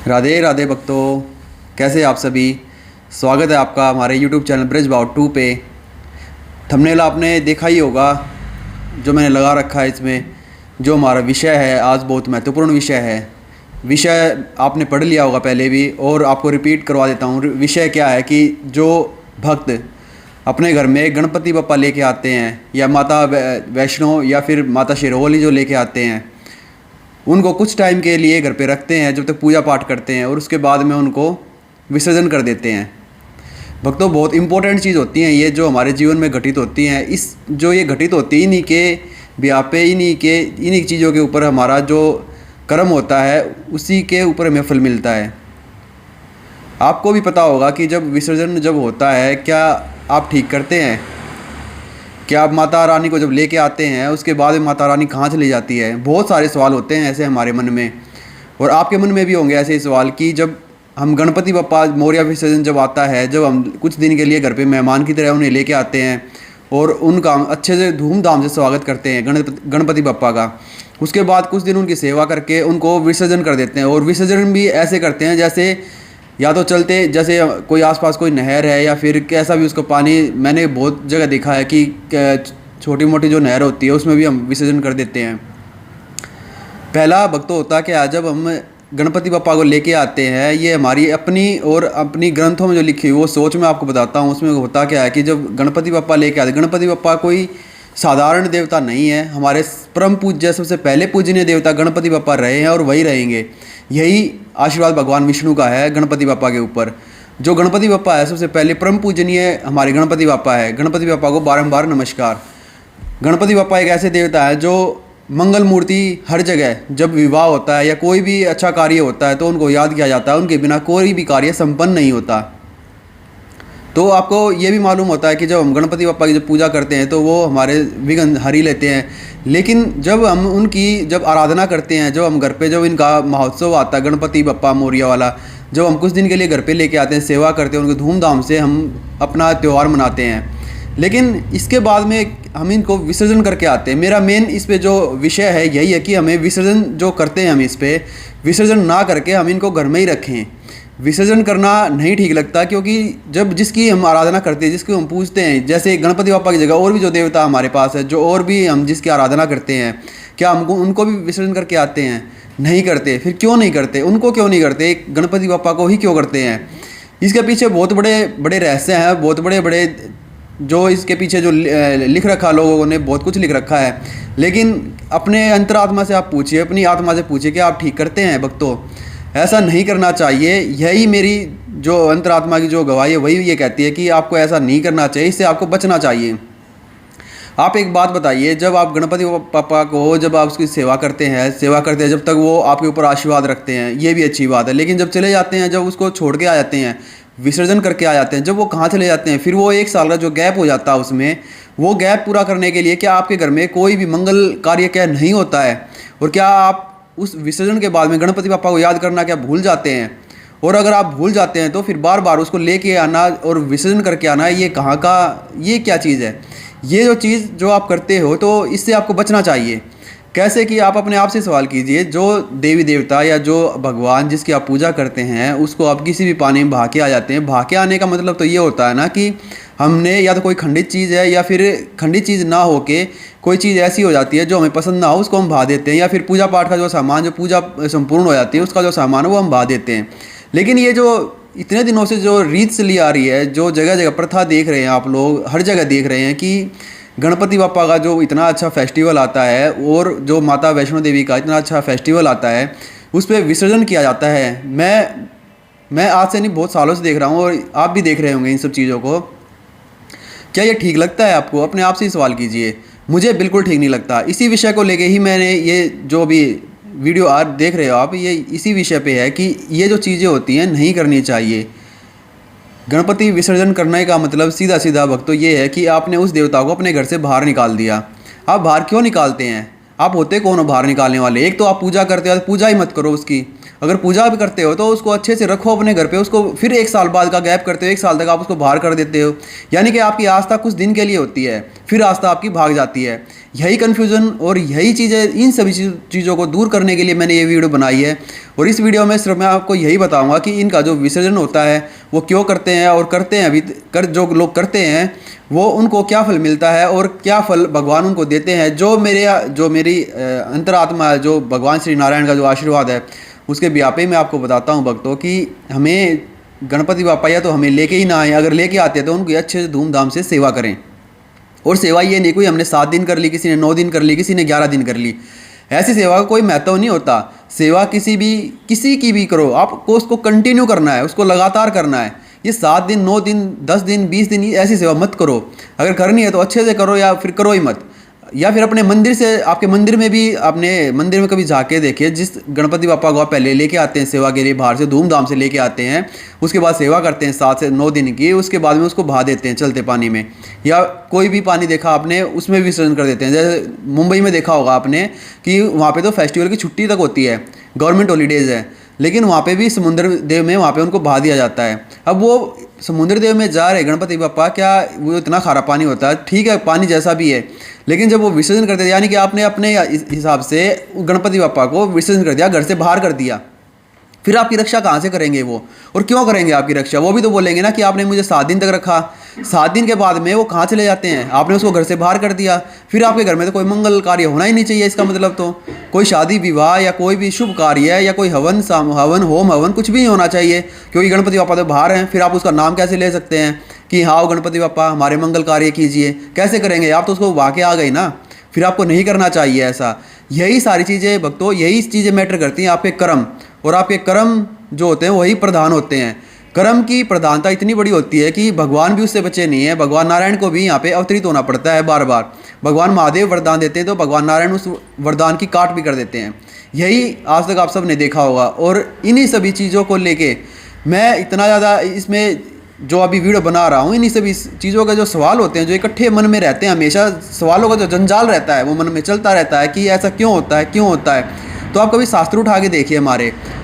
राधे राधे भक्तों, कैसे आप सभी। स्वागत है आपका हमारे YouTube चैनल ब्रिज अबाउट 2 पे। थंबनेल आपने देखा ही होगा जो मैंने लगा रखा है। इसमें जो हमारा विषय है आज बहुत महत्वपूर्ण विषय है। विषय आपने पढ़ लिया होगा पहले भी, और आपको रिपीट करवा देता हूँ। विषय क्या है कि जो भक्त अपने घर में गणपति बप्पा लेके आते हैं, या माता वैष्णो या फिर माता शेरोवाली जो लेके आते हैं, उनको कुछ टाइम के लिए घर पे रखते हैं जब तक पूजा पाठ करते हैं, और उसके बाद में उनको विसर्जन कर देते हैं। भक्तों, बहुत इंपॉर्टेंट चीज़ होती हैं ये, जो हमारे जीवन में घटित होती हैं। इस जो ये घटित होती है, इन्हीं के ब्याह पे, इन्हीं चीज़ों के ऊपर हमारा जो कर्म होता है उसी के ऊपर हमें फल मिलता है। आपको भी पता होगा कि जब विसर्जन जब होता है, क्या आप ठीक करते हैं? क्या आप माता रानी को जब लेके आते हैं उसके बाद में माता रानी कहाँ चली जाती है? बहुत सारे सवाल होते हैं ऐसे हमारे मन में, और आपके मन में भी होंगे ऐसे ही सवाल कि जब हम गणपति बप्पा मोरया विसर्जन जब आता है, जब हम कुछ दिन के लिए घर पे मेहमान की तरह उन्हें लेके आते हैं और उनका अच्छे से धूमधाम से स्वागत करते हैं गणपति बप्पा का, उसके बाद कुछ दिन उनकी सेवा करके उनको विसर्जन कर देते हैं। और विसर्जन भी ऐसे करते हैं जैसे या तो चलते, जैसे कोई आसपास कोई नहर है या फिर कैसा भी उसको पानी, मैंने बहुत जगह देखा है कि छोटी मोटी जो नहर होती है उसमें भी हम विसर्जन कर देते हैं। पहला भक्त होता क्या है, जब हम गणपति बप्पा को लेके आते हैं, ये हमारी अपनी और अपनी ग्रंथों में जो लिखी हुई वो सोच मैं आपको बताता हूँ। उसमें होता क्या है कि जब गणपति बप्पा लेके आते, गणपति बप्पा कोई साधारण देवता नहीं है, हमारे परम पूज्य सबसे पहले पूजनीय देवता गणपति बप्पा रहे हैं और वही रहेंगे। यही आशीर्वाद भगवान विष्णु का है गणपति बप्पा के ऊपर। जो गणपति बप्पा है सबसे पहले परम पूजनीय हमारे गणपति बप्पा है। गणपति बप्पा को बारंबार नमस्कार। गणपति बप्पा एक ऐसे देवता है जो मंगल मूर्ति, हर जगह जब विवाह होता है या कोई भी अच्छा कार्य होता है तो उनको याद किया जाता है। उनके बिना कोई भी कार्य संपन्न नहीं होता। तो आपको ये भी मालूम होता है कि जब हम गणपति बप्पा की जब पूजा करते हैं तो वो हमारे विघ्न हरी लेते हैं। लेकिन जब हम उनकी जब आराधना करते हैं, जब हम घर पे, जब इनका महोत्सव आता है गणपति बप्पा मोरिया वाला, जब हम कुछ दिन के लिए घर पे लेके आते हैं, सेवा करते हैं, उनके धूमधाम से हम अपना त्यौहार मनाते हैं। लेकिन इसके बाद में हम इनको विसर्जन करके आते हैं। मेरा मेन इस पे जो विषय है यही है कि हमें विसर्जन जो करते हैं, हम इस पे विसर्जन ना करके हम इनको घर में ही रखें। विसर्जन करना नहीं ठीक लगता, क्योंकि जब जिसकी हम आराधना करते हैं, जिसको हम पूजते हैं, जैसे गणपति बप्पा की जगह और भी जो देवता हमारे पास है, जो और भी हम जिसकी आराधना करते हैं, क्या हमको उनको भी विसर्जन करके आते हैं? नहीं करते। फिर क्यों नहीं करते? उनको क्यों नहीं करते, गणपति बप्पा को ही क्यों करते हैं? इसके पीछे बहुत बड़े बड़े रहस्य हैं, बहुत बड़े बड़े जो इसके पीछे जो लिख रखा, लोगों ने बहुत कुछ लिख रखा है। लेकिन अपने अंतरात्मा से आप पूछिए, अपनी आत्मा से पूछिए कि आप ठीक करते हैं? भक्तों, ऐसा नहीं करना चाहिए। यही मेरी जो अंतरात्मा की जो गवाही है वही ये कहती है कि आपको ऐसा नहीं करना चाहिए, इससे आपको बचना चाहिए। आप एक बात बताइए, जब आप गणपति पापा को जब आप उसकी सेवा करते हैं जब तक वो आपके ऊपर आशीर्वाद रखते हैं, ये भी अच्छी बात है। लेकिन जब चले जाते हैं, जब उसको छोड़ के आ जाते हैं, विसर्जन करके आ जाते हैं, जब वो कहाँ चले जाते हैं, फिर वो 1 साल का जो गैप हो जाता है, उसमें वो गैप पूरा करने के लिए क्या आपके घर में कोई भी मंगल कार्य क्या नहीं होता है? और क्या आप उस विसर्जन के बाद में गणपति पापा को याद करना क्या भूल जाते हैं? और अगर आप भूल जाते हैं तो फिर बार बार उसको लेके आना और विसर्जन करके आना, ये कहाँ का, ये क्या चीज़ है? ये जो चीज़ जो आप करते हो, तो इससे आपको बचना चाहिए। कैसे कि आप अपने आप से सवाल कीजिए, जो देवी देवता या जो भगवान जिसकी आप पूजा करते हैं, उसको आप किसी भी पानी में बहा के आ जाते हैं। बहा के आने का मतलब तो ये होता है ना कि हमने या तो कोई खंडित चीज़ है, या फिर खंडित चीज़ ना होके कोई चीज़ ऐसी हो जाती है जो हमें पसंद ना हो, उसको हम बहा देते हैं। या फिर पूजा पाठ का जो सामान, जो पूजा संपूर्ण हो जाती है उसका जो सामान है वो हम बहा देते हैं। लेकिन ये जो इतने दिनों से जो रीत चली आ रही है, जो जगह जगह प्रथा देख रहे हैं आप लोग, हर जगह देख रहे हैं कि गणपति बप्पा का जो इतना अच्छा फेस्टिवल आता है और जो माता वैष्णो देवी का इतना अच्छा फेस्टिवल आता है, उस पर विसर्जन किया जाता है। मैं आज से नहीं, बहुत सालों से देख रहा हूँ, और आप भी देख रहे होंगे इन सब चीज़ों को। क्या ये ठीक लगता है आपको? अपने आप से ही सवाल कीजिए। मुझे बिल्कुल ठीक नहीं लगता। इसी विषय को लेके ही मैंने ये जो भी वीडियो आज देख रहे हो आप, ये इसी विषय पे है कि ये जो चीज़ें होती हैं नहीं करनी चाहिए। गणपति विसर्जन करने का मतलब सीधा सीधा भक्तों ये है कि आपने उस देवता को अपने घर से बाहर निकाल दिया। आप बाहर क्यों निकालते हैं? आप होते कौन हो बाहर निकालने वाले? एक तो आप पूजा करते हो, पूजा ही मत करो उसकी। अगर पूजा भी करते हो तो उसको अच्छे से रखो अपने घर पे, उसको फिर 1 साल बाद का गैप करते हो, 1 साल तक आप उसको बाहर कर देते हो, यानी कि आपकी आस्था कुछ दिन के लिए होती है, फिर आस्था आपकी भाग जाती है। यही कन्फ्यूज़न और यही चीज़ें, इन सभी चीज़ों को दूर करने के लिए मैंने ये वीडियो बनाई है। और इस वीडियो में सिर्फ मैं आपको यही बताऊंगा कि इनका जो विसर्जन होता है वो क्यों करते हैं, और करते हैं अभी जो लोग करते हैं वो उनको क्या फल मिलता है और क्या फल भगवान उनको देते हैं। जो मेरी अंतरात्मा है, जो भगवान श्री नारायण का जो आशीर्वाद है, उसके व्यापी मैं आपको बताता हूँ भक्तों कि हमें गणपति बापा या तो हमें लेके ही ना आए, अगर लेके आते हैं तो उनकी अच्छे से धूमधाम से सेवा करें। और सेवा ये नहीं कोई हमने 7 दिन कर ली, किसी ने 9 दिन कर ली, किसी ने 11 दिन कर ली, ऐसी सेवा का कोई महत्व नहीं होता। सेवा किसी की भी करो, आपको उसको कंटिन्यू करना है, उसको लगातार करना है। ये 7 दिन 9 दिन 10 दिन 20 दिन ऐसी सेवा मत करो। अगर करनी है तो अच्छे से करो, या फिर करो ही मत। या फिर अपने मंदिर से, आपके मंदिर में भी, आपने मंदिर में कभी जाके देखिए, जिस गणपति बापा को आप पहले लेके आते हैं सेवा के लिए, बाहर से धूमधाम से लेके आते हैं, उसके बाद सेवा करते हैं 7 से 9 दिन की, उसके बाद में उसको बहा देते हैं चलते पानी में, या कोई भी पानी देखा आपने उसमें विसर्जन कर देते हैं। जैसे मुंबई में देखा होगा आपने कि वहाँ पे तो फेस्टिवल की छुट्टी तक होती है, गवर्नमेंट हॉलीडेज़ है, लेकिन वहाँ पे भी समुद्र देव में वहाँ पे उनको बहा दिया जाता है। अब वो समुद्र देव में जा रहे गणपति बापा, क्या वो इतना खारा पानी होता है? ठीक है, पानी जैसा भी है, लेकिन जब वो विसर्जन करते थे, यानी कि आपने अपने हिसाब से गणपति बापा को विसर्जन कर दिया, घर से बाहर कर दिया, फिर आपकी रक्षा कहाँ से करेंगे वो? और क्यों करेंगे आपकी रक्षा? वो भी तो बोलेंगे ना कि आपने मुझे 7 दिन तक रखा, 7 दिन के बाद में वो कहाँ चले जाते हैं? आपने उसको घर से बाहर कर दिया, फिर आपके घर में तो कोई मंगल कार्य होना ही नहीं चाहिए। इसका मतलब तो कोई शादी विवाह या कोई भी शुभ कार्य है, या कोई हवन होम हवन कुछ भी नहीं होना चाहिए, क्योंकि गणपति बापा तो बाहर हैं। फिर आप उसका नाम कैसे ले सकते हैं कि हाँ गणपति बापा हमारे मंगल कार्य कीजिए? कैसे करेंगे? आप तो उसको बहा के आ गए ना, फिर आपको नहीं करना चाहिए ऐसा। यही सारी चीज़ें भक्तों, यही चीज़ें मैटर करती हैं, आपके कर्म, और आपके कर्म जो होते हैं वही प्रधान होते हैं। कर्म की प्रधानता इतनी बड़ी होती है कि भगवान भी उससे बचे नहीं है। भगवान नारायण को भी यहाँ पे अवतरित होना पड़ता है बार बार। भगवान महादेव वरदान देते हैं तो भगवान नारायण उस वरदान की काट भी कर देते हैं। यही आज तक आप सब ने देखा होगा। और इन्हीं सभी चीज़ों को लेके मैं इतना ज़्यादा इसमें जो अभी वीडियो बना रहा हूँ, इन्हीं सभी चीज़ों के जो सवाल होते हैं, जो इकट्ठे मन में रहते हैं, हमेशा सवालों का जो जंजाल रहता है वो मन में चलता रहता है कि ऐसा क्यों होता है, क्यों होता है। तो आप कभी शास्त्र उठा के देखिए,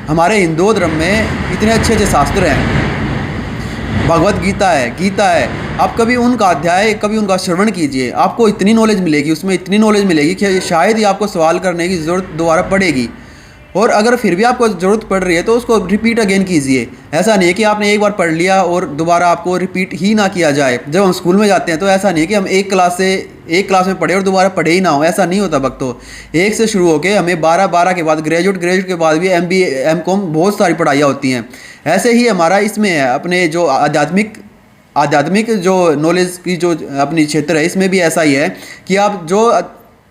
हमारे हिंदू धर्म में इतने अच्छे अच्छे शास्त्र हैं, भगवत गीता है, आप कभी उनका अध्याय, कभी उनका श्रवण कीजिए, आपको इतनी नॉलेज मिलेगी, उसमें इतनी नॉलेज मिलेगी कि शायद ही आपको सवाल करने की ज़रूरत दोबारा पड़ेगी। और अगर फिर भी आपको ज़रूरत पड़ रही है तो उसको रिपीट अगेन कीजिए। ऐसा नहीं है कि आपने एक बार पढ़ लिया और दोबारा आपको रिपीट ही ना किया जाए। जब हम स्कूल में जाते हैं तो ऐसा नहीं है कि हम एक क्लास में पढ़े और दोबारा पढ़े ही ना हो, ऐसा नहीं होता भक्तों। 1 से शुरू होकर हमें 12 के बाद ग्रेजुएट के बाद भी MBA MCOM बहुत सारी पढ़ाइयाँ होती हैं। ऐसे ही हमारा इसमें है, अपने जो आध्यात्मिक जो नॉलेज की जो अपनी क्षेत्र है, इसमें भी ऐसा ही है कि आप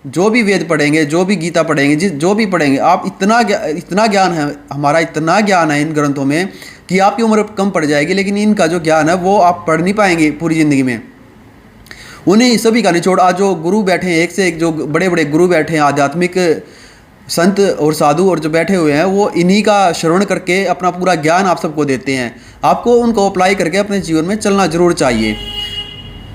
जो भी वेद पढ़ेंगे, जो भी गीता पढ़ेंगे, जो भी पढ़ेंगे, आप इतना ज्ञान है, हमारा इतना ज्ञान है इन ग्रंथों में कि आपकी उम्र कम पड़ जाएगी, लेकिन इनका जो ज्ञान है वो आप पढ़ नहीं पाएंगे पूरी ज़िंदगी में। उन्हें सभी का निचोड़, आज जो गुरु बैठे हैं, एक से एक जो बड़े बड़े गुरु बैठे हैं, आध्यात्मिक संत और साधु और जो बैठे हुए हैं, वो इन्हीं का श्रवण करके अपना पूरा ज्ञान आप सबको देते हैं। आपको उनको अप्लाई करके अपने जीवन में चलना जरूर चाहिए।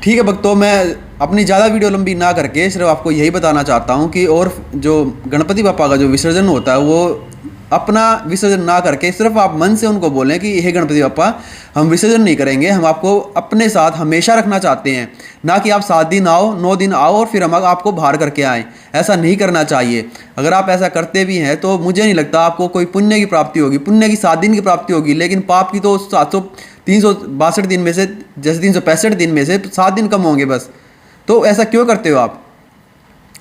ठीक है भक्तों, मैं अपनी ज़्यादा वीडियो लंबी ना करके सिर्फ आपको यही बताना चाहता हूँ कि और जो गणपति बापा का जो विसर्जन होता है वो अपना विसर्जन ना करके सिर्फ आप मन से उनको बोलें कि हे गणपति बापा हम विसर्जन नहीं करेंगे, हम आपको अपने साथ हमेशा रखना चाहते हैं। ना कि आप 7 दिन आओ, 9 दिन आओ और फिर हम आपको बाहर करके आएँ, ऐसा नहीं करना चाहिए। अगर आप ऐसा करते भी हैं तो मुझे नहीं लगता आपको कोई पुण्य की प्राप्ति होगी। पुण्य की 7 दिन की प्राप्ति होगी, लेकिन पाप की तो 362 दिन में से, जैसे 365 दिन में से 7 दिन कम होंगे बस। तो ऐसा क्यों करते हो आप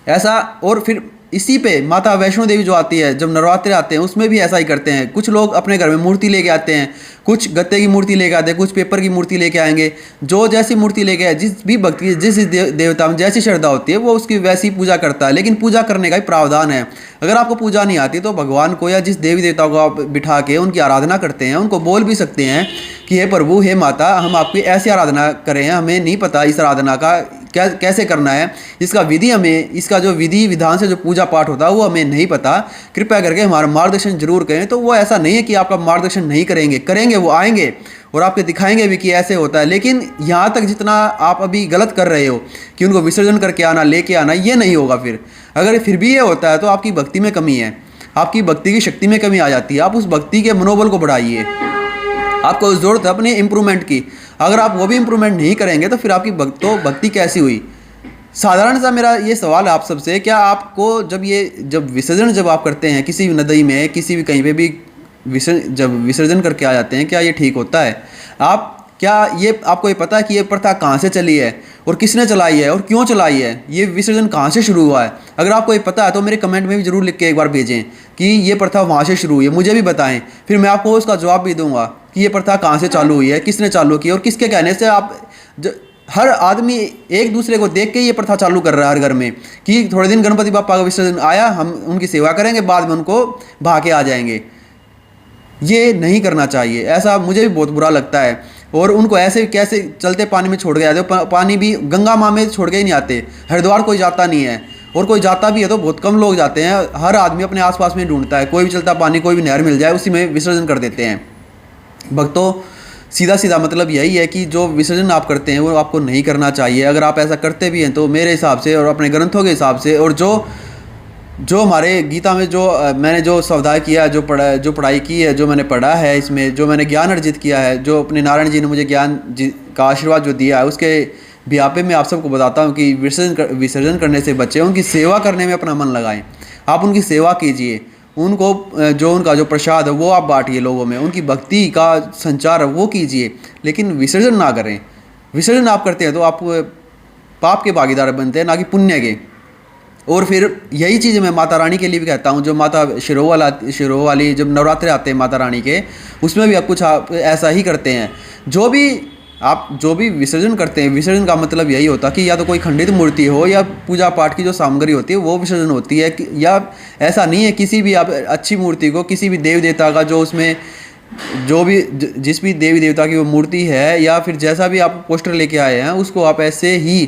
ऐसा? और फिर इसी पे माता वैष्णो देवी जो आती है, जब नवरात्रे आते हैं उसमें भी ऐसा ही करते हैं। कुछ लोग अपने घर में मूर्ति लेके आते हैं, कुछ गत्ते की मूर्ति लेके आते हैं, कुछ पेपर की मूर्ति लेके आएंगे। जो जैसी मूर्ति लेके आए, जिस भी भक्ति, जिस देवता में जैसी श्रद्धा होती है वो उसकी वैसी पूजा करता है। लेकिन पूजा करने का ही प्रावधान है। अगर आपको पूजा नहीं आती तो भगवान को या जिस देवी देवता को आप बिठा के उनकी आराधना करते हैं, उनको बोल भी सकते हैं कि हे प्रभु, हे माता, हम आपकी ऐसी आराधना करें, हमें नहीं पता इस आराधना का कैसे करना है, इसका जो विधि विधान से जो पूजा पाठ होता है वो हमें नहीं पता, कृपया करके हमारा मार्गदर्शन जरूर करें। तो वो ऐसा नहीं है कि आपका मार्गदर्शन नहीं करेंगे, वो आएंगे और आपके दिखाएंगे भी कि ऐसे होता है। लेकिन यहाँ तक जितना आप अभी गलत कर रहे हो कि उनको विसर्जन करके आना, लेके आना, ये नहीं होगा। फिर अगर फिर भी ये होता है तो आपकी भक्ति में कमी है। आपकी भक्ति की शक्ति में कमी आ जाती है। आप उस भक्ति के मनोबल को बढ़ाइए। आपको ज़रूरत है अपने इम्प्रूवमेंट की। अगर आप वो भी इम्प्रूवमेंट नहीं करेंगे तो फिर आपकी भक्ति कैसी हुई। साधारण सा मेरा ये सवाल है आप सबसे, क्या आपको जब विसर्जन जब आप करते हैं किसी भी नदी में, किसी भी कहीं पे भी जब विसर्जन करके आ जाते हैं, क्या ये ठीक होता है? आपको ये पता है कि ये प्रथा कहाँ से चली है और किसने चलाई है और क्यों चलाई है? ये विसर्जन कहाँ से शुरू हुआ है? अगर आपको ये पता है तो मेरे कमेंट में भी ज़रूर लिख के एक बार भेजें कि ये प्रथा वहाँ से शुरू हुई है, मुझे भी बताएं। फिर मैं आपको उसका जवाब भी दूंगा कि ये प्रथा कहाँ से चालू हुई है, किसने चालू की और किसके कहने से। हर आदमी एक दूसरे को देख के ये प्रथा चालू कर रहा है हर घर में कि थोड़े दिन गणपति बापा का विसर्जन आया, हम उनकी सेवा करेंगे, बाद में उनको भा के आ जाएंगे। ये नहीं करना चाहिए। ऐसा मुझे भी बहुत बुरा लगता है। और उनको ऐसे कैसे चलते पानी में छोड़ के आते हो? पानी भी गंगा माँ में छोड़ के ही नहीं आते। हरिद्वार कोई जाता नहीं है, और कोई जाता भी है तो बहुत कम लोग जाते हैं। हर आदमी अपने आसपास में ढूंढता है, कोई भी चलता पानी, कोई भी नहर मिल जाए उसी में विसर्जन कर देते हैं। भक्तों, सीधा सीधा मतलब यही है कि जो विसर्जन आप करते हैं वो आपको नहीं करना चाहिए। अगर आप ऐसा करते भी हैं तो मेरे हिसाब से और अपने ग्रंथों के हिसाब से, और जो हमारे गीता में मैंने जो स्वाध्याय किया है, जो पढ़ाई की है, जो मैंने पढ़ा है, इसमें जो मैंने ज्ञान अर्जित किया है, जो अपने नारायण जी ने मुझे ज्ञान का आशीर्वाद जो दिया है, उसके व्यापे में आप सबको बताता हूँ कि विसर्जन करने से बच्चे उनकी सेवा करने में अपना मन लगाएं। आप उनकी सेवा कीजिए, उनको उनका जो प्रसाद है वो आप बांटिए लोगों में, उनकी भक्ति का संचार वो कीजिए, लेकिन विसर्जन ना करें। विसर्जन आप करते हैं तो आप पाप के भागीदार बनते हैं, ना कि पुण्य के। और फिर यही चीज़ मैं माता रानी के लिए भी कहता हूँ। जो माता शिरोह वाली जब नवरात्रे आते हैं माता रानी के, उसमें भी आप ऐसा ही करते हैं। जो भी विसर्जन करते हैं, विसर्जन का मतलब यही होता है कि या तो कोई खंडित मूर्ति हो या पूजा पाठ की जो सामग्री होती है वो विसर्जन होती है, या ऐसा नहीं है किसी भी आप अच्छी मूर्ति को, किसी भी देवी देवता का जो उसमें जिस भी देवी देवता की वो मूर्ति है, या फिर जैसा भी आप पोस्टर लेके आए हैं, उसको आप ऐसे ही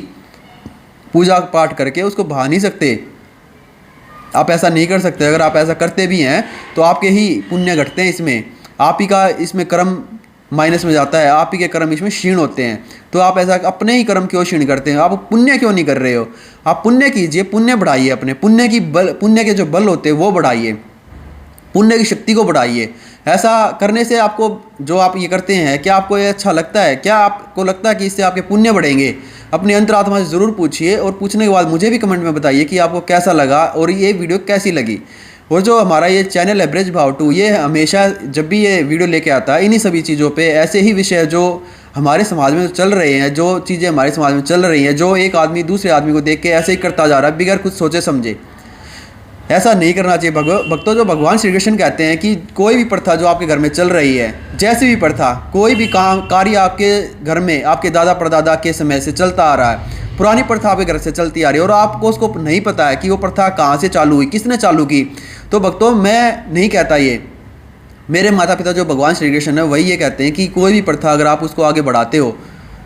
पूजा पाठ करके उसको भा नहीं सकते। आप ऐसा नहीं कर सकते। अगर आप ऐसा करते भी हैं तो आपके ही पुण्य घटते हैं इसमें, आप ही का इसमें कर्म माइनस में जाता है, आप ही के कर्म इसमें क्षीण होते हैं। तो आप ऐसा अपने ही कर्म क्यों क्षीण करते हैं? आप पुण्य क्यों नहीं कर रहे हो? आप पुण्य कीजिए, पुण्य बढ़ाइए, अपने पुण्य के जो बल होते हैं वो बढ़ाइए, पुण्य की शक्ति को बढ़ाइए। ऐसा करने से आपको, जो आप ये करते हैं, क्या आपको ये अच्छा लगता है? क्या आपको लगता है कि इससे आपके पुण्य बढ़ेंगे? अपनी अंतरात्मा से ज़रूर पूछिए, और पूछने के बाद मुझे भी कमेंट में बताइए कि आपको कैसा लगा और ये वीडियो कैसी लगी। और जो हमारा ये चैनल है ब्रज भाव 2, ये हमेशा जब भी ये वीडियो लेके आता है इन्हीं सभी चीज़ों पे, ऐसे ही विषय जो हमारे समाज में चल रहे हैं, जो चीज़ें हमारे समाज में चल रही हैं, जो एक आदमी दूसरे आदमी को देख के ऐसे ही करता जा रहा है बिगैर कुछ सोचे समझे। ऐसा नहीं करना चाहिए भक्तों। जो भगवान श्री कृष्ण कहते हैं कि कोई भी प्रथा जो आपके घर में चल रही है, जैसी भी प्रथा, कोई भी कार्य आपके घर में आपके दादा परदादा के समय से चलता आ रहा है, पुरानी प्रथा आपके घर से चलती आ रही है, और आपको उसको नहीं पता है कि वो प्रथा कहाँ से चालू हुई, किसने चालू की, तो भक्तों मैं नहीं कहता ये, मेरे माता पिता जो भगवान श्री कृष्ण है वही ये कहते हैं कि कोई भी प्रथा अगर आप उसको आगे बढ़ाते हो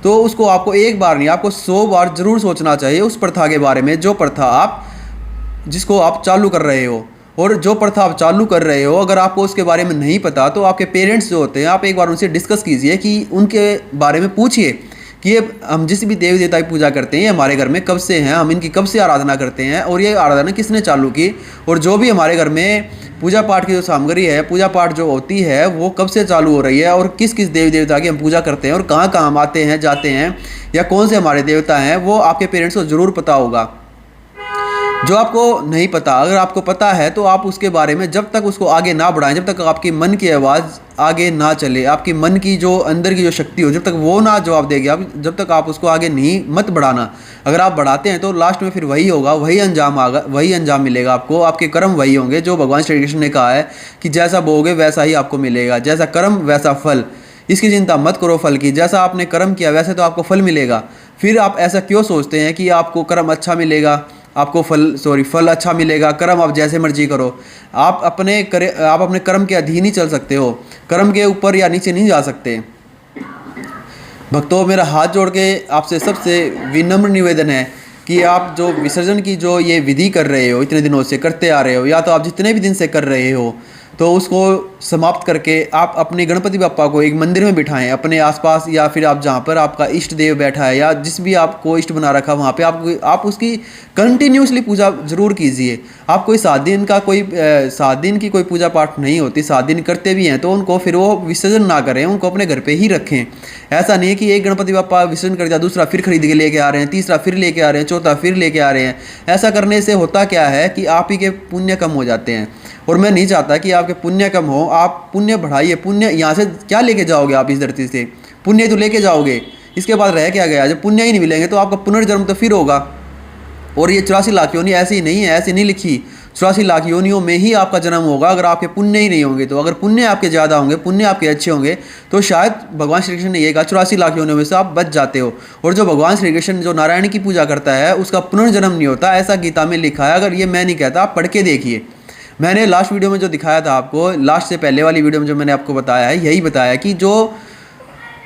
तो उसको आपको एक बार नहीं, आपको 100 बार ज़रूर सोचना चाहिए उस प्रथा के बारे में, जो प्रथा जिसको आप चालू कर रहे हो। और जो प्रथा आप चालू कर रहे हो, अगर आपको उसके बारे में नहीं पता तो आपके पेरेंट्स जो होते हैं, आप एक बार उनसे डिस्कस कीजिए, कि उनके बारे में पूछिए कि ये हम जिस भी देवी देवता की पूजा करते हैं, ये हमारे घर में कब से हैं, हम इनकी कब से आराधना करते हैं, और ये आराधना किसने चालू की, और जो भी हमारे घर में पूजा पाठ की जो सामग्री है, पूजा पाठ जो होती है, वो कब से चालू हो रही है, और किस किस देवी देवता की हम पूजा करते हैं, और कहाँ कहाँ हम आते हैं जाते हैं, या कौन से हमारे देवता हैं, वो आपके पेरेंट्स को ज़रूर पता होगा। जो आपको नहीं पता, अगर आपको पता है तो आप उसके बारे में जब तक उसको आगे ना बढ़ाएं, जब तक आपकी मन की आवाज़ आगे ना चले, आपकी मन की जो अंदर की जो शक्ति हो, जब तक वो ना जवाब देगी, आप जब तक आप उसको आगे नहीं मत बढ़ाना। अगर आप बढ़ाते हैं तो लास्ट में फिर वही होगा, वही अंजाम मिलेगा आपको, आपके कर्म वही होंगे जो भगवान श्री कृष्ण ने कहा है कि जैसा बोओगे वैसा ही आपको मिलेगा, जैसा कर्म वैसा फल। इसकी चिंता मत करो फल की, जैसा आपने कर्म किया वैसे तो आपको फल मिलेगा। फिर आप ऐसा क्यों सोचते हैं कि आपको कर्म अच्छा मिलेगा, आपको फल अच्छा मिलेगा, कर्म आप जैसे मर्जी करो। आप अपने कर्म के अधीन ही चल सकते हो, कर्म के ऊपर या नीचे नहीं जा सकते। भक्तों, मेरा हाथ जोड़ के आपसे सबसे विनम्र निवेदन है कि आप जो विसर्जन की जो ये विधि कर रहे हो, इतने दिनों से करते आ रहे हो, या तो आप जितने भी दिन से कर रहे हो, तो उसको समाप्त करके आप अपने गणपति बप्पा को एक मंदिर में बिठाएं अपने आसपास, या फिर आप जहाँ पर आपका इष्ट देव बैठा है या जिस भी आपको इष्ट बना रखा वहाँ पे आप उसकी कंटिन्यूसली पूजा जरूर कीजिए। आप कोई 7 दिन का कोई 7 दिन की कोई पूजा पाठ नहीं होती, 7 दिन करते भी हैं तो उनको फिर वो विसर्जन ना करें, उनको अपने घर पे ही रखें। ऐसा नहीं है कि एक गणपति बप्पा विसर्जन कर दिया, दूसरा फिर खरीद के लेके आ रहे हैं, तीसरा फिर लेके आ रहे हैं, चौथा फिर लेके आ रहे हैं। ऐसा करने से होता क्या है कि आप ही के पुण्य कम हो जाते हैं, और मैं नहीं चाहता कि आपके पुण्य कम हो। आप पुण्य बढ़ाइए। पुण्य यहाँ से क्या लेके जाओगे आप इस धरती से? पुण्य तो लेके जाओगे, इसके बाद रह क्या गया? जब पुण्य ही नहीं मिलेंगे तो आपका पुनर्जन्म तो फिर होगा। और ये 84 लाख योनि ऐसी नहीं है, ऐसी नहीं लिखी। 84 लाख योनियों में ही आपका जन्म होगा अगर आपके पुण्य ही नहीं होंगे तो। अगर पुण्य आपके ज़्यादा होंगे, पुण्य आपके अच्छे होंगे तो शायद भगवान श्री कृष्ण ने ये कहा 84 लाख योनियों में से आप बच जाते हो। और जो भगवान श्री कृष्ण जो नारायण की पूजा करता है उसका पुनर्जन्म नहीं होता, ऐसा गीता में लिखा है। अगर ये मैं नहीं कहता, आप पढ़ के देखिए। मैंने लास्ट वीडियो में जो दिखाया था आपको, लास्ट से पहले वाली वीडियो में जो मैंने आपको बताया है, यही बताया कि जो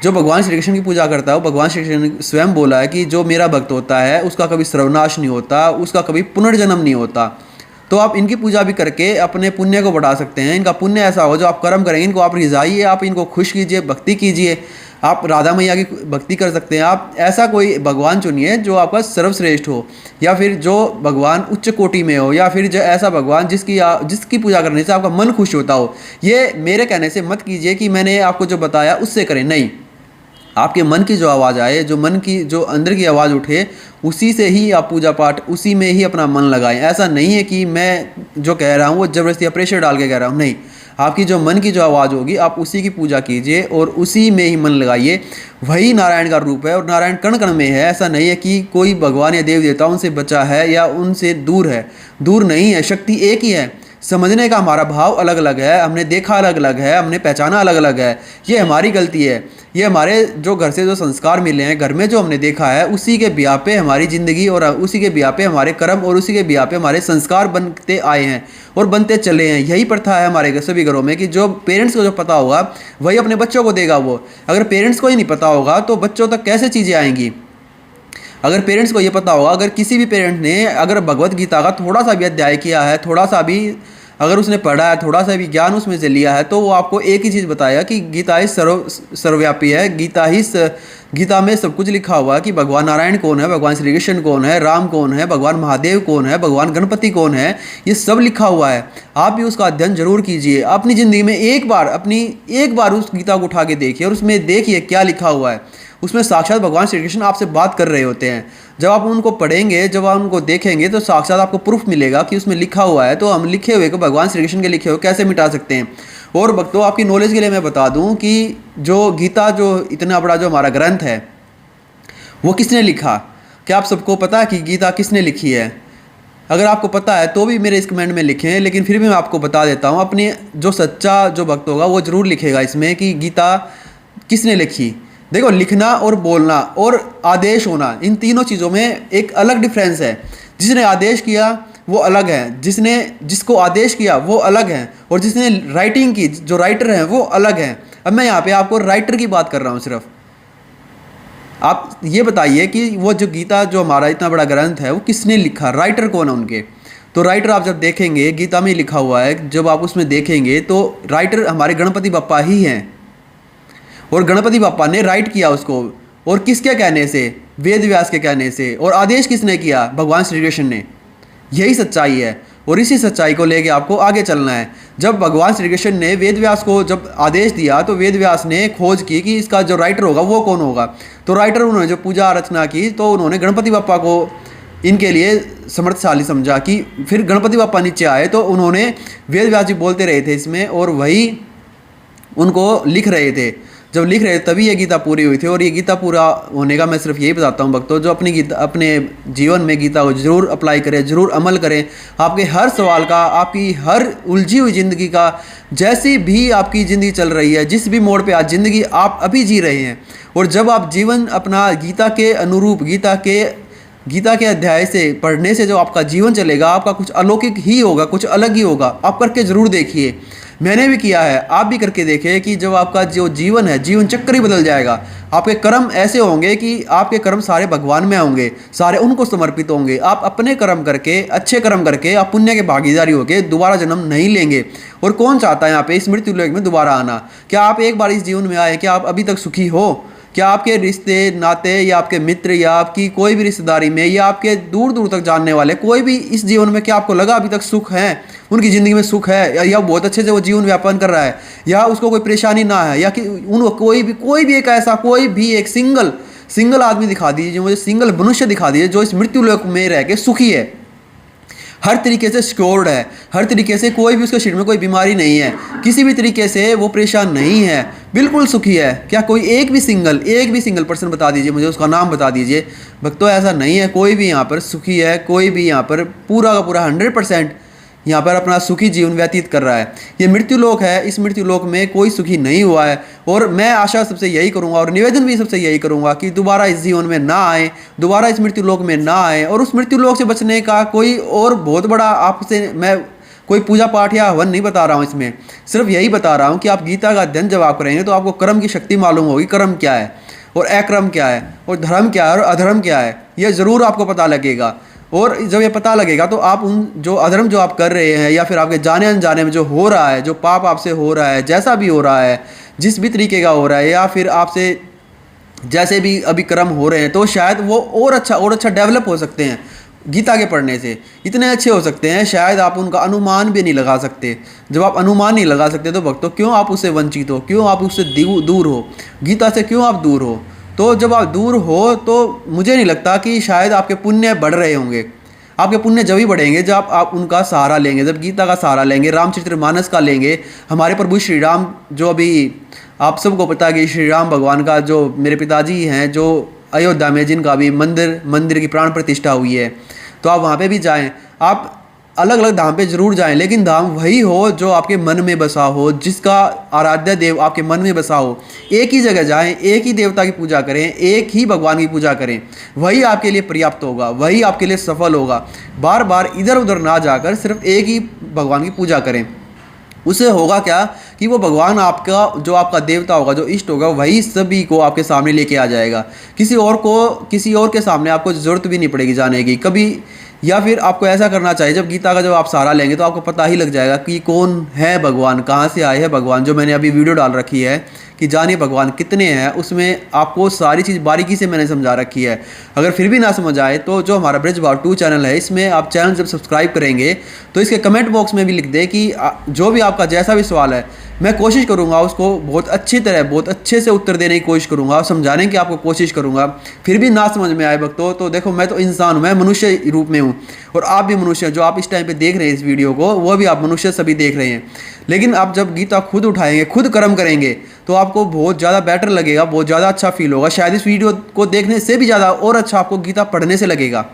भगवान श्री कृष्ण की पूजा करता है वो भगवान श्री कृष्ण ने स्वयं बोला है कि जो मेरा भक्त होता है उसका कभी सर्वनाश नहीं होता, उसका कभी पुनर्जन्म नहीं होता। तो आप इनकी पूजा भी करके अपने पुण्य को बढ़ा सकते हैं। इनका पुण्य ऐसा हो, जो आप कर्म करेंगे इनको आप रिझाइए, आप इनको खुश कीजिए, भक्ति कीजिए। आप राधा मैया की भक्ति कर सकते हैं। आप ऐसा कोई भगवान चुनिए जो आपका सर्वश्रेष्ठ हो, या फिर जो भगवान उच्च कोटि में हो, या फिर जो ऐसा भगवान जिसकी पूजा करने से आपका मन खुश होता हो। ये मेरे कहने से मत कीजिए कि मैंने आपको जो बताया उससे करें, नहीं। आपके मन की जो आवाज़ आए, जो मन की जो अंदर की आवाज़ उठे, उसी से ही आप पूजा पाठ, उसी में ही अपना मन लगाएं। ऐसा नहीं है कि मैं जो कह रहा हूँ वो ज़बरदस्ती या प्रेशर डाल के कह रहा हूँ, नहीं। आपकी जो मन की जो आवाज़ होगी आप उसी की पूजा कीजिए और उसी में ही मन लगाइए। वही नारायण का रूप है और नारायण कण कण में है। ऐसा नहीं है कि कोई भगवान या देव देवता उनसे बचा है या उनसे दूर है, दूर नहीं है। शक्ति एक ही है। समझने का हमारा भाव अलग अलग है, हमने देखा अलग अलग है, हमने पहचाना अलग अलग है। ये हमारी गलती है। ये हमारे जो घर से जो संस्कार मिले हैं, घर में जो हमने देखा है, उसी के बिया पे हमारी ज़िंदगी और उसी के बिया पे हमारे कर्म और उसी के बिया पे हमारे संस्कार बनते आए हैं और बनते चले हैं। यही प्रथा है हमारे सभी घरों में कि जो पेरेंट्स को जो पता होगा वही अपने बच्चों को देगा। वो अगर पेरेंट्स को ही नहीं पता होगा तो बच्चों तक कैसे चीज़ें आएंगी? अगर पेरेंट्स को ये पता होगा, अगर किसी भी पेरेंट ने अगर भगवत गीता का थोड़ा सा भी अध्याय किया है, थोड़ा सा भी अगर उसने पढ़ा है, थोड़ा सा भी ज्ञान उसमें से लिया है, तो वो आपको एक ही चीज़ बताएगा कि गीता ही सर्वव्यापी है। गीता में सब कुछ लिखा हुआ है कि भगवान नारायण कौन है, भगवान श्री कृष्ण कौन है, राम कौन है, भगवान महादेव कौन है, भगवान गणपति कौन है, ये सब लिखा हुआ है। आप भी उसका अध्ययन जरूर कीजिए। अपनी ज़िंदगी में एक बार उस गीता को उठा के देखिए और उसमें देखिए क्या लिखा हुआ है। उसमें साक्षात भगवान श्री कृष्ण आपसे बात कर रहे होते हैं। जब आप उनको पढ़ेंगे, जब आप उनको देखेंगे तो साक्षात आपको प्रूफ मिलेगा कि उसमें लिखा हुआ है। तो हम लिखे हुए को, भगवान श्री कृष्ण के लिखे हुए कैसे मिटा सकते हैं? और भक्तों, आपकी नॉलेज के लिए मैं बता दूं कि जो गीता, जो इतना बड़ा जो हमारा ग्रंथ है, वो किसने लिखा? क्या आप सबको पता है कि गीता किसने लिखी है? अगर आपको पता है तो भी मेरे इस कमेंट में लिखें, लेकिन फिर भी मैं आपको बता देता हूँ। अपने जो सच्चा जो भक्त होगा वो ज़रूर लिखेगा इसमें कि गीता किसने लिखी। देखो, लिखना और बोलना और आदेश होना, इन तीनों चीज़ों में एक अलग डिफरेंस है। जिसने आदेश किया वो अलग है, जिसको आदेश किया वो अलग है, और जिसने राइटिंग की, जो राइटर है वो अलग है। अब मैं यहाँ पे आपको राइटर की बात कर रहा हूँ सिर्फ। आप ये बताइए कि वो जो गीता, जो हमारा इतना बड़ा ग्रंथ है, वो किसने लिखा? राइटर कौन है उनके? तो राइटर आप जब देखेंगे, गीता में लिखा हुआ है, जब आप उसमें देखेंगे तो राइटर हमारे गणपति बप्पा ही हैं। और गणपति बप्पा ने राइट किया उसको, और किसके कहने से? वेद व्यास के कहने से। और आदेश किसने किया? भगवान श्री कृष्ण ने। यही सच्चाई है और इसी सच्चाई को लेके आपको आगे चलना है। जब भगवान श्री कृष्ण ने वेद व्यास को जब आदेश दिया तो वेद व्यास ने खोज की कि इसका जो राइटर होगा वो कौन होगा। तो राइटर उन्होंने जो पूजा अर्चना की तो उन्होंने गणपति बप्पा को इनके लिए समर्थशाली समझा। कि फिर गणपति बप्पा नीचे आए तो उन्होंने, वेद व्यास जी बोलते रहे थे इसमें और वही उनको लिख रहे थे। जब लिख रहे थे तभी ये गीता पूरी हुई थी। और ये गीता पूरा होने का मैं सिर्फ यही बताता हूँ भक्तों, जो अपने जीवन में गीता को जरूर अप्लाई करें, जरूर अमल करें। आपके हर सवाल का, आपकी हर उलझी हुई ज़िंदगी का, जैसी भी आपकी ज़िंदगी चल रही है, जिस भी मोड़ पे आज ज़िंदगी आप अभी जी रहे हैं, और जब आप जीवन अपना गीता के अनुरूप, गीता के अध्याय से पढ़ने से जो आपका जीवन चलेगा, आपका कुछ अलौकिक ही होगा, कुछ अलग ही होगा। आप करके ज़रूर देखिए। मैंने भी किया है, आप भी करके देखें कि जब आपका जो जीवन है, जीवन चक्कर ही बदल जाएगा। आपके कर्म ऐसे होंगे कि आपके कर्म सारे भगवान में होंगे, सारे उनको समर्पित होंगे। आप अपने कर्म करके, अच्छे कर्म करके आप पुण्य के भागीदारी होकर दोबारा जन्म नहीं लेंगे। और कौन चाहता है यहाँ पे इस मृत्यु लोक में दोबारा आना? क्या आप एक बार इस जीवन में आए, क्या आप अभी तक सुखी हो? क्या आपके रिश्ते नाते या आपके मित्र या आपकी कोई भी रिश्तेदारी में या आपके दूर दूर तक जानने वाले कोई भी इस जीवन में, क्या आपको लगा अभी तक सुख है, उनकी ज़िंदगी में सुख है, या बहुत अच्छे से वो जीवन व्यापन कर रहा है, या उसको कोई परेशानी ना है, या कि उनको कोई भी एक ऐसा कोई भी एक सिंगल आदमी दिखा दीजिए मुझे, सिंगल मनुष्य दिखा दीजिए जो इस मृत्यु लोक में रह के सुखी है, हर तरीके से सिक्योर्ड है, हर तरीके से कोई भी उसके शरीर में कोई बीमारी नहीं है, किसी भी तरीके से वो परेशान नहीं है, बिल्कुल सुखी है। क्या कोई एक भी सिंगल पर्सन बता दीजिए मुझे, उसका नाम बता दीजिए। भक्तों ऐसा नहीं है, कोई भी यहाँ पर सुखी है, कोई भी यहाँ पर पूरा का पूरा 100% यहाँ पर अपना सुखी जीवन व्यतीत कर रहा है। ये मृत्यु लोक है, इस मृत्यु लोक में कोई सुखी नहीं हुआ है। और मैं आशा सबसे यही करूँगा और निवेदन भी सबसे यही करूँगा कि दोबारा इस जीवन में ना आए, दोबारा इस मृत्यु लोक में ना आए। और उस मृत्यु लोक से बचने का कोई और बहुत बड़ा आपसे मैं कोई पूजा पाठ या हवन नहीं बता रहा हूँ, इसमें सिर्फ यही बता रहा हूँ कि आप गीता का अध्ययन जब आप करेंगे तो आपको कर्म की शक्ति मालूम होगी, कर्म क्या है और अकर्म क्या है और धर्म क्या है और अधर्म क्या है, यह ज़रूर आपको पता लगेगा। और जब ये पता लगेगा तो आप उन जो अधर्म जो आप कर रहे हैं या फिर आपके जाने अनजाने में जो हो रहा है, जो पाप आपसे हो रहा है, जैसा भी हो रहा है, जिस भी तरीके का हो रहा है, या फिर आपसे जैसे भी अभी कर्म हो रहे हैं, तो शायद वो और अच्छा डेवलप हो सकते हैं। गीता के पढ़ने से इतने अच्छे हो सकते हैं, शायद आप उनका अनुमान भी नहीं लगा सकते। जब आप अनुमान नहीं लगा सकते तो भक्तों क्यों आप उससे वंचित हो, क्यों आप उससे दूर हो, गीता से क्यों आप दूर हो? तो जब आप दूर हो तो मुझे नहीं लगता कि शायद आपके पुण्य बढ़ रहे होंगे। आपके पुण्य जब ही बढ़ेंगे जब आप उनका सहारा लेंगे, जब गीता का सहारा लेंगे, रामचरितमानस का लेंगे। हमारे प्रभु श्री राम, जो अभी आप सबको पता है कि श्री राम भगवान का जो मेरे पिताजी हैं, जो अयोध्या में जिनका भी मंदिर की प्राण प्रतिष्ठा हुई है, तो आप वहाँ पे भी जाएं। आप अलग अलग धाम पे जरूर जाएं, लेकिन धाम वही हो जो आपके मन में बसा हो, जिसका आराध्य देव आपके मन में बसा हो। एक ही जगह जाएं, एक ही देवता की पूजा करें, एक ही भगवान की पूजा करें, वही आपके लिए पर्याप्त होगा, वही आपके लिए सफल होगा। बार बार इधर उधर ना जाकर सिर्फ एक ही भगवान की पूजा करें। उससे होगा क्या कि वो भगवान आपका जो आपका देवता होगा, जो इष्ट होगा, वही सभी को आपके सामने लेके आ जाएगा। किसी और के सामने आपको ज़रूरत भी नहीं पड़ेगी जाने की कभी। या फिर आपको ऐसा करना चाहिए, जब गीता का जब आप सहारा लेंगे तो आपको पता ही लग जाएगा कि कौन है भगवान, कहाँ से आए हैं भगवान। जो मैंने अभी वीडियो डाल रखी है कि जानिए भगवान कितने हैं, उसमें आपको सारी चीज़ बारीकी से मैंने समझा रखी है। अगर फिर भी ना समझ आए तो जो हमारा ब्रिज भाव 2 चैनल है, इसमें आप चैनल जब सब्सक्राइब करेंगे तो इसके कमेंट बॉक्स में भी लिख दें कि जो भी आपका जैसा भी सवाल है, मैं कोशिश करूंगा उसको बहुत अच्छी तरह, बहुत अच्छे से उत्तर देने की कोशिश करूंगा, समझाने की आपको कोशिश करूंगा। फिर भी ना समझ में आए भक्तों तो देखो, मैं तो इंसान हूँ, मैं मनुष्य रूप में हूँ और आप भी मनुष्य, जो आप इस टाइम पे देख रहे हैं इस वीडियो को, वो भी आप मनुष्य सभी देख रहे हैं। लेकिन आप जब गीता खुद उठाएंगे, खुद कर्म करेंगे, तो आपको बहुत ज़्यादा बेटर लगेगा, बहुत ज़्यादा अच्छा फील होगा। शायद इस वीडियो को देखने से भी ज़्यादा और अच्छा आपको गीता पढ़ने से लगेगा।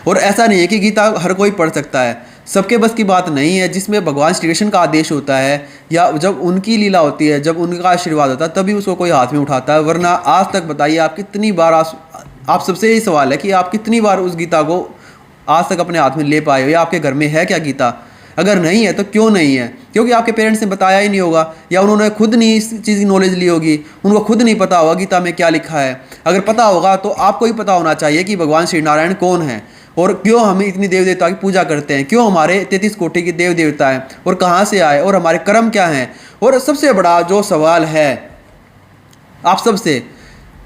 और ऐसा नहीं है कि गीता हर कोई पढ़ सकता है, सबके बस की बात नहीं है। जिसमें भगवान श्री कृष्ण का आदेश होता है या जब उनकी लीला होती है, जब उनका आशीर्वाद होता है, तभी उसको कोई हाथ में उठाता है। वरना आज तक बताइए आप कितनी बार, आप सबसे यही सवाल है कि आप कितनी बार उस गीता को आज तक अपने हाथ में ले पाए हो, या आपके घर में है क्या गीता? अगर नहीं है तो क्यों नहीं है? क्योंकि आपके पेरेंट्स ने बताया ही नहीं होगा, या उन्होंने खुद नहीं इस चीज़ की नॉलेज ली होगी, उनको खुद नहीं पता होगा गीता में क्या लिखा है। अगर पता होगा तो आपको ही पता होना चाहिए कि भगवान श्री नारायण कौन है और क्यों हम इतनी देव देवता की पूजा करते हैं, क्यों हमारे 33 कोटि के देव देवता हैं और कहाँ से आए और हमारे कर्म क्या हैं। और सबसे बड़ा जो सवाल है आप सबसे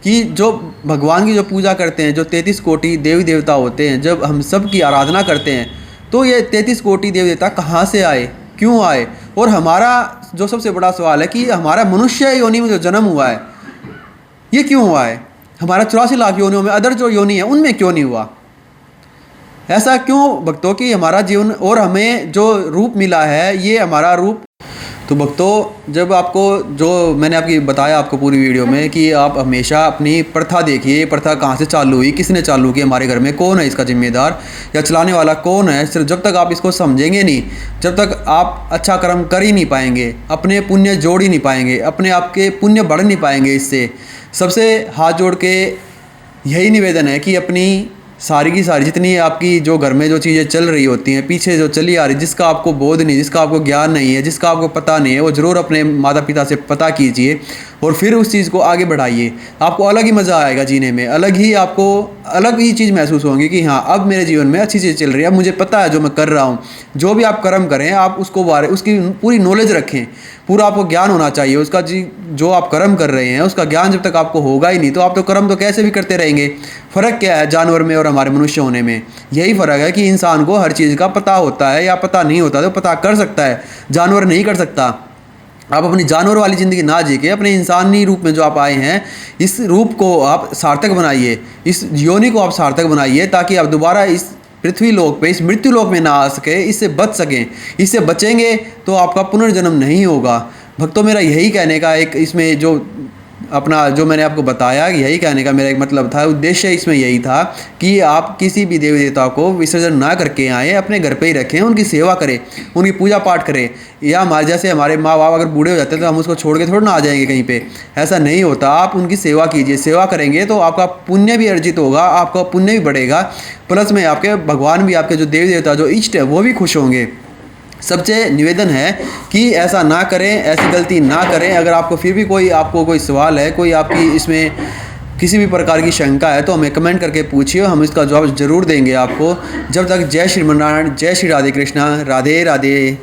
कि जो भगवान की जो पूजा करते हैं, जो 33 कोटि देवी देवता होते हैं, जब हम सब की आराधना करते हैं तो ये 33 कोटि देव देवता कहाँ से आए, क्यों आए? और हमारा जो सबसे बड़ा सवाल है कि हमारा मनुष्य योनि में जो जन्म हुआ है ये क्यों हुआ है? हमारा 84 लाख योनियों में अदर जो योनि है उनमें क्यों नहीं हुआ? ऐसा क्यों भक्तों कि हमारा जीवन और हमें जो रूप मिला है ये हमारा रूप। तो भक्तों, जब आपको जो मैंने आपकी बताया आपको पूरी वीडियो में कि आप हमेशा अपनी प्रथा देखिए, ये प्रथा कहाँ से चालू हुई, किसने चालू की, हमारे घर में कौन है इसका जिम्मेदार या चलाने वाला कौन है। सिर्फ जब तक आप इसको समझेंगे नहीं, जब तक आप अच्छा कर्म कर ही नहीं पाएंगे, अपने पुण्य जोड़ ही नहीं पाएंगे, अपने आपके पुण्य बढ़ नहीं पाएंगे। इससे सबसे हाथ जोड़ के यही निवेदन है कि अपनी सारी की सारी जितनी आपकी जो घर में जो चीज़ें चल रही होती हैं, पीछे जो चली आ रही, जिसका आपको बोध नहीं, जिसका आपको ज्ञान नहीं है, जिसका आपको पता नहीं है, वो ज़रूर अपने माता पिता से पता कीजिए और फिर उस चीज़ को आगे बढ़ाइए। आपको अलग ही मज़ा आएगा जीने में, अलग ही चीज़ महसूस होगी कि हाँ, अब मेरे जीवन में अच्छी चीज़ चल रही है, अब मुझे पता है जो मैं कर रहा हूँ। जो भी आप कर्म करें, आप उसकी पूरी नॉलेज रखें, पूरा आपको ज्ञान होना चाहिए उसका। जो आप कर्म कर रहे हैं उसका ज्ञान जब तक आपको होगा ही नहीं, तो आप तो कर्म तो कैसे भी करते रहेंगे। फ़र्क क्या है जानवर में और हमारे मनुष्य होने में? यही फ़र्क है कि इंसान को हर चीज़ का पता होता है या पता नहीं होता, तो पता कर सकता है, जानवर नहीं कर सकता। आप अपनी जानवर वाली ज़िंदगी ना जी के अपने इंसानी रूप में जो आप आए हैं, इस रूप को आप सार्थक बनाइए, इस योनि को आप सार्थक बनाइए, ताकि आप दोबारा इस पृथ्वी लोक पे, इस मृत्यु लोक में ना आ सके, इससे बच सकें। इससे बचेंगे तो आपका पुनर्जन्म नहीं होगा। भक्तों, मेरा यही कहने का एक इसमें जो मैंने आपको बताया, यही कहने का मेरा एक मतलब था, उद्देश्य इसमें यही था कि आप किसी भी देवी देवता को विसर्जन ना करके आएँ, अपने घर पे ही रखें, उनकी सेवा करें, उनकी पूजा पाठ करें। या हमारे माँ बाप अगर बूढ़े हो जाते हैं तो हम उसको छोड़ के थोड़ा ना आ जाएंगे कहीं पे, ऐसा नहीं होता। आप उनकी सेवा कीजिए, सेवा करेंगे तो आपका पुण्य भी अर्जित होगा, आपका पुण्य भी बढ़ेगा, प्लस में आपके भगवान भी, आपके जो देवी देवता जो इष्ट है वो भी खुश होंगे। सबसे निवेदन है कि ऐसा ना करें, ऐसी गलती ना करें। अगर आपको फिर भी आपको कोई सवाल है, कोई आपकी इसमें किसी भी प्रकार की शंका है, तो हमें कमेंट करके पूछिए, हम इसका जवाब ज़रूर देंगे आपको। जब तक जय श्री नारायण, जय श्री राधे कृष्णा, राधे राधे।